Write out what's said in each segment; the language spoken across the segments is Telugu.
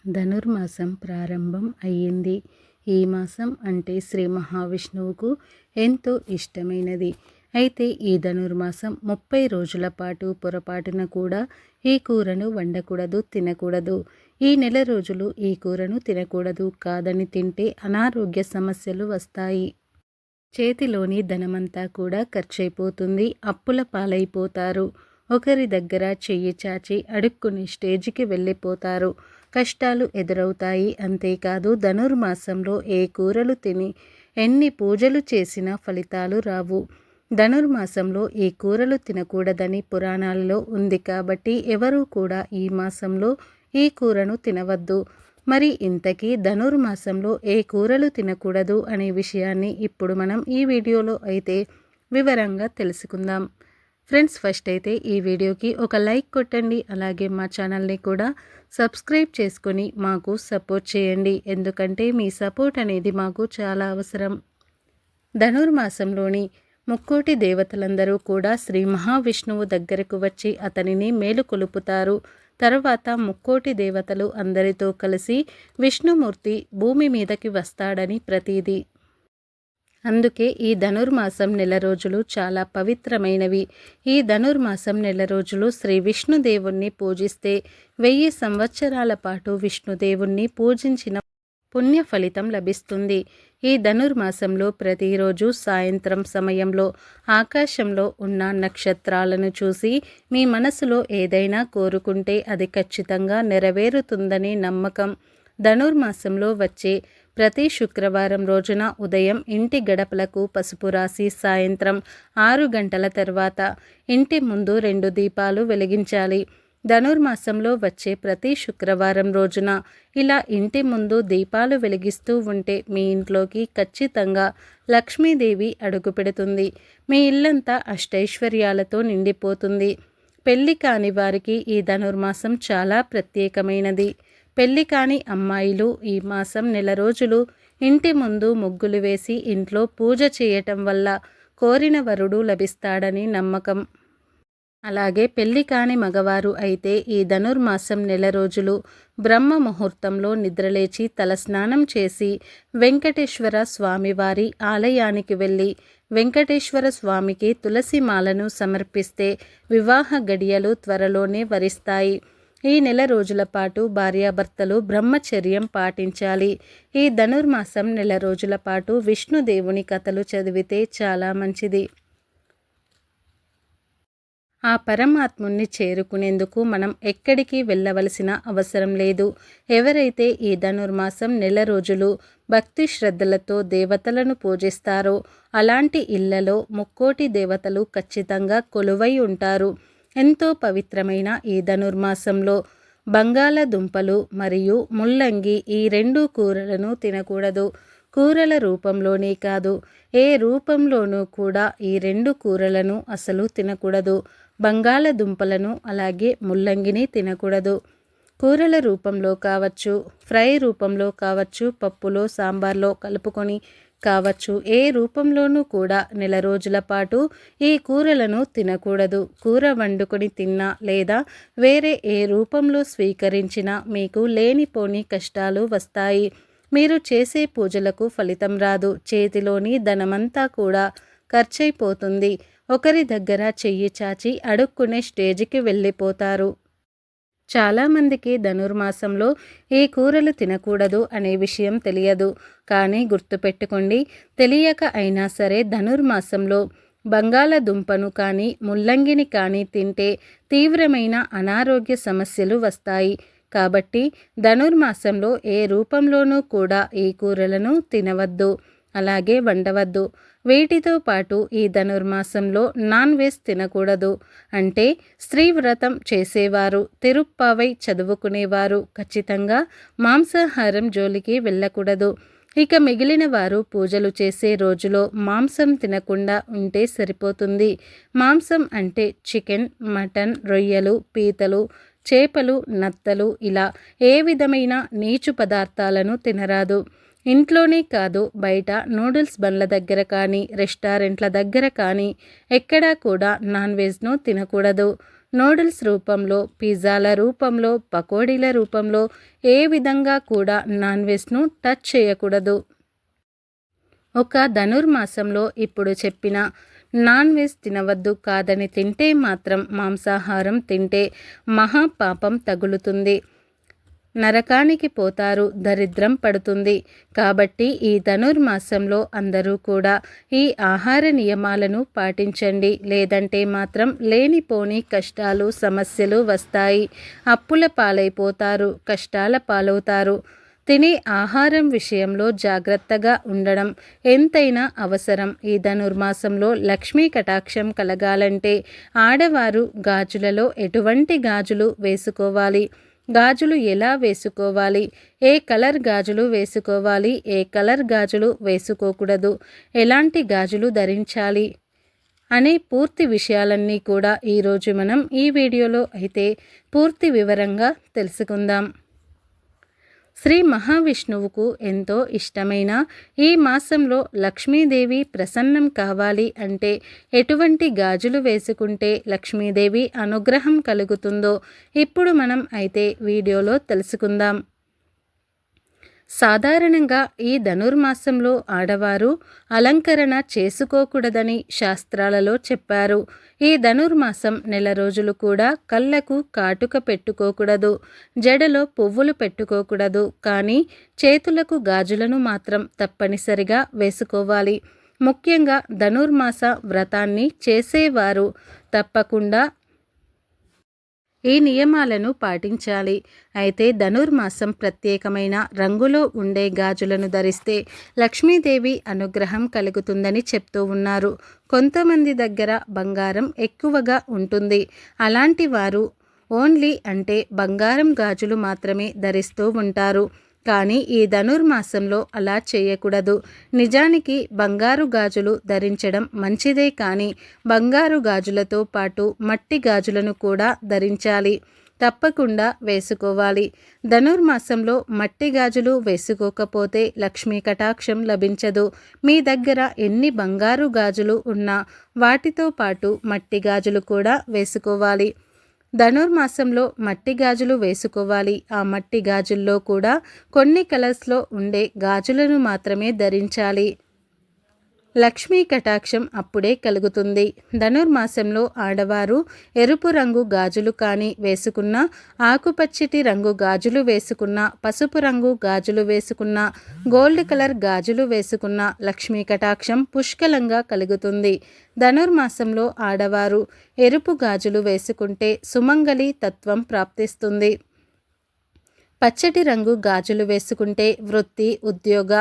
ధనుర్మాసం ప్రారంభం అయ్యింది. ఈ మాసం అంటే శ్రీ మహావిష్ణువుకు ఎంతో ఇష్టమైనది. అయితే ఈ ధనుర్మాసం 30 రోజుల పాటు పొరపాటున కూడా ఈ కూరను వండకూడదు, తినకూడదు. ఈ నెల రోజులు ఈ కూరను తినకూడదు. కాదని తింటే అనారోగ్య సమస్యలు వస్తాయి. చేతిలోని ధనమంతా కూడా ఖర్చయిపోతుంది. అప్పుల పాలైపోతారు. ఒకరి దగ్గర చెయ్యి చాచి అడుక్కునే స్టేజికి వెళ్ళిపోతారు. కష్టాలు ఎదురవుతాయి. అంతేకాదు ధనుర్మాసంలో ఏ కూరలు తిని ఎన్ని పూజలు చేసినా ఫలితాలు రావు. ధనుర్మాసంలో ఈ కూరలు తినకూడదని పురాణాలలో ఉంది. కాబట్టి ఎవరూ కూడా ఈ మాసంలో ఈ కూరను తినవద్దు. మరి ఇంతకీ ధనుర్మాసంలో ఏ కూరలు తినకూడదు అనే విషయాన్ని ఇప్పుడు మనం ఈ వీడియోలో అయితే వివరంగా తెలుసుకుందాం. ఫ్రెండ్స్, ఫస్ట్ అయితే ఈ వీడియోకి ఒక లైక్ కొట్టండి. అలాగే మా ఛానల్ని కూడా సబ్స్క్రైబ్ చేసుకొని మాకు సపోర్ట్ చేయండి. ఎందుకంటే మీ సపోర్ట్ అనేది మాకు చాలా అవసరం. ధనుర్మాసంలోని ముక్కోటి దేవతలందరూ కూడా శ్రీ మహావిష్ణువు దగ్గరకు వచ్చి అతనిని మేలుకొలుపుతారు. తర్వాత ముక్కోటి దేవతలు అందరితో కలిసి విష్ణుమూర్తి భూమి మీదకి వస్తాడని ప్రతీది. అందుకే ఈ ధనుర్మాసం నెల రోజులు చాలా పవిత్రమైనవి. ఈ ధనుర్మాసం నెల రోజులు శ్రీ విష్ణుదేవుణ్ణి పూజిస్తే 1000 సంవత్సరాల పాటు విష్ణుదేవుణ్ణి పూజించిన పుణ్య ఫలితం లభిస్తుంది. ఈ ధనుర్మాసంలో ప్రతిరోజు సాయంత్రం సమయంలో ఆకాశంలో ఉన్న నక్షత్రాలను చూసి మీ మనసులో ఏదైనా కోరుకుంటే అది ఖచ్చితంగా నెరవేరుతుందని నమ్మకం. ధనుర్మాసంలో వచ్చే ప్రతి శుక్రవారం రోజున ఉదయం ఇంటి గడపలకు పసుపు రాసి సాయంత్రం 6 గంటల తర్వాత ఇంటి ముందు 2 దీపాలు వెలిగించాలి. ధనుర్మాసంలో వచ్చే ప్రతి శుక్రవారం రోజున ఇలా ఇంటి ముందు దీపాలు వెలిగిస్తూ ఉంటే మీ ఇంట్లోకి ఖచ్చితంగా లక్ష్మీదేవి అడుగు పెడుతుంది. మీ ఇల్లంతా అష్టైశ్వర్యాలతో నిండిపోతుంది. పెళ్లి కాని వారికి ఈ ధనుర్మాసం చాలా ప్రత్యేకమైనది. పెళ్లి కాని అమ్మాయిలు ఈ మాసం నెల రోజులు ఇంటి ముందు ముగ్గులు వేసి ఇంట్లో పూజ చేయటం వల్ల కోరిన వరుడు లభిస్తాడని నమ్మకం. అలాగే పెళ్లి కాని మగవారు అయితే ఈ ధనుర్మాసం నెల రోజులు బ్రహ్మ ముహూర్తంలో నిద్రలేచి తలస్నానం చేసి వెంకటేశ్వర స్వామివారి ఆలయానికి వెళ్ళి వెంకటేశ్వర స్వామికి తులసి మాలను సమర్పిస్తే వివాహ గడియలు త్వరలోనే వరిస్తాయి. ఈ నెల రోజుల పాటు భార్యాభర్తలు బ్రహ్మచర్యం పాటించాలి. ఈ ధనుర్మాసం నెల రోజుల పాటు విష్ణుదేవుని కథలు చదివితే చాలా మంచిది. ఆ పరమాత్ముని చేరుకునేందుకు మనం ఎక్కడికి వెళ్ళవలసిన అవసరం లేదు. ఎవరైతే ఈ ధనుర్మాసం నెల రోజులు భక్తి శ్రద్ధలతో దేవతలను పూజిస్తారో అలాంటి ఇళ్లలో ముక్కోటి దేవతలు ఖచ్చితంగా కొలువై ఉంటారు. ఎంతో పవిత్రమైన ఈ ధనుర్మాసంలో బంగాళదుంపలు మరియు ముల్లంగి ఈ 2 కూరలను తినకూడదు. కూరల రూపంలోనే కాదు, ఏ రూపంలోనూ కూడా ఈ 2 కూరలను అసలు తినకూడదు. బంగాళదుంపలను అలాగే ముల్లంగిని తినకూడదు. కూరల రూపంలో కావచ్చు, ఫ్రై రూపంలో కావచ్చు, పప్పులో సాంబార్లో కలుపుకొని కావచ్చు, ఏ రూపంలోనూ కూడా నెల రోజుల పాటు ఈ కూరలను తినకూడదు. కూర వండుకొని తిన్నా లేదా వేరే ఏ రూపంలో స్వీకరించినా మీకు లేనిపోని కష్టాలు వస్తాయి. మీరు చేసే పూజలకు ఫలితం రాదు. చేతిలోని ధనమంతా కూడా ఖర్చయిపోతుంది. ఒకరి దగ్గర చెయ్యి చాచి అడుక్కునే స్టేజికి వెళ్ళిపోతారు. చాలామందికి ధనుర్మాసంలో ఈ కూరలు తినకూడదు అనే విషయం తెలియదు. కానీ గుర్తుపెట్టుకోండి, తెలియక అయినా సరే ధనుర్మాసంలో బంగాళదుంపను కానీ ముల్లంగిని కానీ తింటే తీవ్రమైన అనారోగ్య సమస్యలు వస్తాయి. కాబట్టి ధనుర్మాసంలో ఏ రూపంలోనూ కూడా ఈ కూరలను తినవద్దు, అలాగే వండవద్దు. వీటితో పాటు ఈ ధనుర్మాసంలో నాన్ వెజ్ తినకూడదు. అంటే స్త్రీ వ్రతం చేసేవారు, తిరుప్పావై చదువుకునేవారు ఖచ్చితంగా మాంసాహారం జోలికి వెళ్ళకూడదు. ఇక మిగిలిన వారు పూజలు చేసే రోజులో మాంసం తినకుండా ఉంటే సరిపోతుంది. మాంసం అంటే చికెన్, మటన్, రొయ్యలు, పీతలు, చేపలు, నత్తలు ఇలా ఏ విధమైన నీచు పదార్థాలను తినరాదు. ఇంట్లోనే కాదు, బయట నూడిల్స్ బండ్ల దగ్గర కానీ రెస్టారెంట్ల దగ్గర కానీ ఎక్కడా కూడా నాన్ వెజ్ను తినకూడదు. నూడిల్స్ రూపంలో, పిజ్జాల రూపంలో, పకోడీల రూపంలో ఏ విధంగా కూడా నాన్ వెజ్ను టచ్ చేయకూడదు. ఒక ధనుర్మాసంలో ఇప్పుడు చెప్పిన నాన్ వెజ్ తినవద్దు కాదని తింటే మాత్రం మాంసాహారం తింటే మహాపాపం తగులుతుంది, నరకానికి పోతారు, దరిద్రం పడుతుంది. కాబట్టి ఈ ధనుర్మాసంలో అందరూ కూడా ఈ ఆహార నియమాలను పాటించండి. లేదంటే మాత్రం లేనిపోని కష్టాలు సమస్యలు వస్తాయి, అప్పుల పాలైపోతారు, కష్టాల పాలవుతారు. తినే ఆహారం విషయంలో జాగ్రత్తగా ఉండడం ఎంతైనా అవసరం. ఈ ధనుర్మాసంలో లక్ష్మీ కటాక్షం కలగాలంటే ఆడవారు గాజులలో ఎటువంటి గాజులు వేసుకోవాలి, గాజులు ఎలా వేసుకోవాలి, ఏ కలర్ గాజులు వేసుకోవాలి, ఏ కలర్ గాజులు వేసుకోకూడదు, ఎలాంటి గాజులు ధరించాలి అనే పూర్తి విషయాలన్నీ కూడా ఈరోజు మనం ఈ వీడియోలో అయితే పూర్తి వివరంగా తెలుసుకుందాం. శ్రీ మహావిష్ణువుకు ఎంతో ఇష్టమైన ఈ మాసంలో లక్ష్మీదేవి ప్రసన్నం కావాలి అంటే ఎటువంటి గాజులు వేసుకుంటే లక్ష్మీదేవి అనుగ్రహం కలుగుతుందో ఇప్పుడు మనం అయితే వీడియోలో తెలుసుకుందాం. సాధారణంగా ఈ ధనుర్మాసంలో ఆడవారు అలంకరణ చేసుకోకూడదని శాస్త్రాలలో చెప్పారు. ఈ ధనుర్మాసం నెల రోజులు కూడా కళ్ళకు కాటుక పెట్టుకోకూడదు, జడలో పువ్వులు పెట్టుకోకూడదు, కానీ చేతులకు గాజులను మాత్రం తప్పనిసరిగా వేసుకోవాలి. ముఖ్యంగా ధనుర్మాస వ్రతాన్ని చేసేవారు తప్పకుండా ఈ నియమాలను పాటించాలి. అయితే ధనుర్మాసం ప్రత్యేకమైన రంగులో ఉండే గాజులను ధరిస్తే లక్ష్మీదేవి అనుగ్రహం కలుగుతుందని చెప్తూ ఉన్నారు. కొంతమంది దగ్గర బంగారం ఎక్కువగా ఉంటుంది. అలాంటి వారు ఓన్లీ అంటే బంగారం గాజులు మాత్రమే ధరిస్తూ ఉంటారు. కానీ ఈ ధనుర్మాసంలో అలా చేయకూడదు. నిజానికి బంగారు గాజులు ధరించడం మంచిదే, కానీ బంగారు గాజులతో పాటు మట్టి గాజులను కూడా ధరించాలి, తప్పకుండా వేసుకోవాలి. ధనుర్మాసంలో మట్టి గాజులు వేసుకోకపోతే లక్ష్మీ కటాక్షం లభించదు. మీ దగ్గర ఎన్ని బంగారు గాజులు ఉన్నా వాటితో పాటు మట్టి గాజులు కూడా వేసుకోవాలి. ధనుర్మాసంలో మట్టి గాజులు వేసుకోవాలి. ఆ మట్టి గాజుల్లో కూడా కొన్ని కలర్స్లో ఉండే గాజులను మాత్రమే ధరించాలి. లక్ష్మీ కటాక్షం అప్పుడే కలుగుతుంది. ధనుర్మాసంలో ఆడవారు ఎరుపు రంగు గాజులు కానీ వేసుకున్న, ఆకుపచ్చటి రంగు గాజులు వేసుకున్న, పసుపు రంగు గాజులు వేసుకున్న, గోల్డ్ కలర్ గాజులు వేసుకున్న లక్ష్మీ కటాక్షం పుష్కలంగా కలుగుతుంది. ధనుర్మాసంలో ఆడవారు ఎరుపు గాజులు వేసుకుంటే సుమంగళి తత్వం ప్రాప్తిస్తుంది. పచ్చటి రంగు గాజులు వేసుకుంటే వృత్తి, ఉద్యోగ,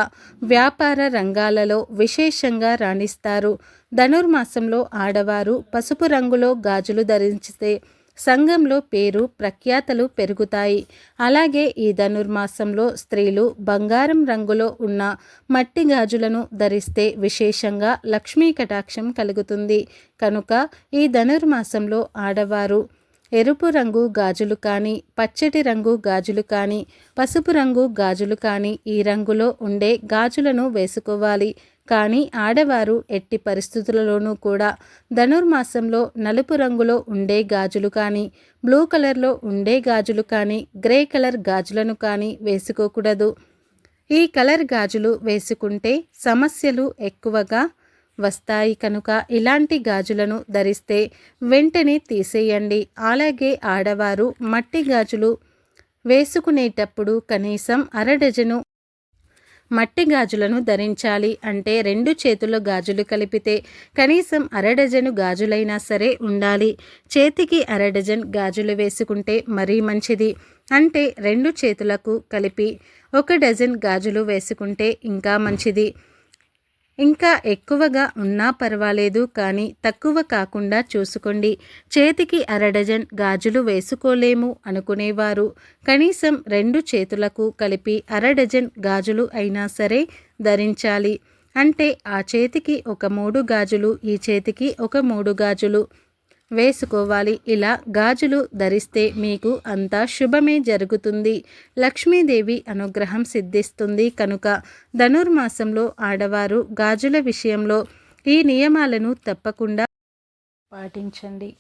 వ్యాపార రంగాలలో విశేషంగా రాణిస్తారు. ధనుర్మాసంలో ఆడవారు పసుపు రంగులో గాజులు ధరిస్తే సంఘంలో పేరు ప్రఖ్యాతలు పెరుగుతాయి. అలాగే ఈ ధనుర్మాసంలో స్త్రీలు బంగారం రంగులో ఉన్న మట్టి గాజులను ధరిస్తే విశేషంగా లక్ష్మీ కటాక్షం కలుగుతుంది. కనుక ఈ ధనుర్మాసంలో ఆడవారు ఎరుపు రంగు గాజులు కానీ, పచ్చటి రంగు గాజులు కానీ, పసుపు రంగు గాజులు కానీ ఈ రంగులో ఉండే గాజులను వేసుకోవాలి. కానీ ఆడవారు ఎట్టి పరిస్థితులలోనూ కూడా ధనుర్మాసంలో నలుపు రంగులో ఉండే గాజులు కానీ, బ్లూ కలర్లో ఉండే గాజులు కానీ, గ్రే కలర్ గాజులను కానీ వేసుకోకూడదు. ఈ కలర్ గాజులు వేసుకుంటే సమస్యలు ఎక్కువగా వస్తాయి. కనుక ఇలాంటి గాజులను ధరిస్తే వెంటనే తీసేయండి. అలాగే ఆడవారు మట్టి గాజులు వేసుకునేటప్పుడు కనీసం అరడజను మట్టి గాజులను ధరించాలి. అంటే 2 చేతుల గాజులు కలిపితే కనీసం అరడజను గాజులైనా సరే ఉండాలి. చేతికి అరడజన్ గాజులు వేసుకుంటే మరీ మంచిది. అంటే 2 చేతులకు కలిపి 1 డజన్ గాజులు వేసుకుంటే ఇంకా మంచిది. ఇంకా ఎక్కువగా ఉన్నా పర్వాలేదు, కానీ తక్కువ కాకుండా చూసుకోండి. చేతికి అరడజన్ గాజులు వేసుకోలేము అనుకునేవారు కనీసం 2 చేతులకు కలిపి అరడజన్ గాజులు అయినా సరే ధరించాలి. అంటే ఆ చేతికి ఒక 3 గాజులు, ఈ చేతికి ఒక 3 గాజులు వేసుకోవాలి. ఇలా గాజులు ధరిస్తే మీకు అంతా శుభమే జరుగుతుంది, లక్ష్మీదేవి అనుగ్రహం సిద్ధిస్తుంది. కనుక ధనుర్మాసంలో ఆడవారు గాజుల విషయంలో ఈ నియమాలను తప్పకుండా పాటించండి.